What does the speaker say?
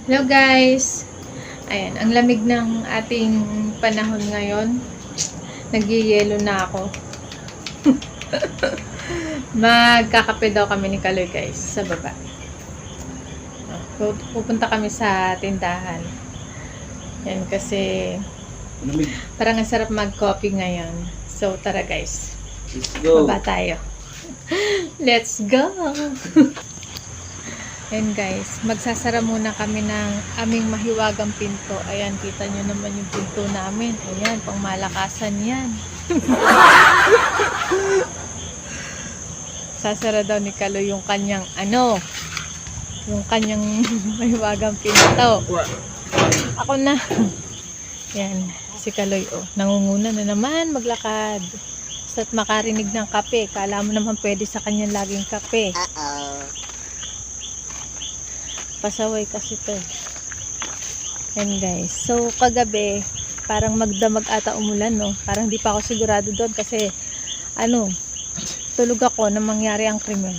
Hello guys! Ayan, ang lamig ng ating panahon ngayon. Nagyayelo na ako. Magkakape daw kami ni Kaloy guys sa baba. Pupunta kami sa tindahan. Yan kasi parang ang sarap mag-coffee ngayon. So tara guys. Let's go. Baba tayo. Let's go! Ayan guys, magsasara muna kami ng aming mahiwagang pinto. Ayan, kita nyo naman yung pinto namin. Ayan, pang malakasan yan. Sasara daw ni Kaloy yung kanyang yung kanyang mahiwagang pinto. Ako na. Ayan, si Kaloy nangunguna na naman maglakad. Basta't makarinig ng kape. Kala mo naman pwede sa kanyang laging kape. Pasaway kasi to. Yan guys. So kagabi parang magdamag ata umulan, no? Parang di pa ako sigurado doon kasi tulog ako na mangyari ang krimen.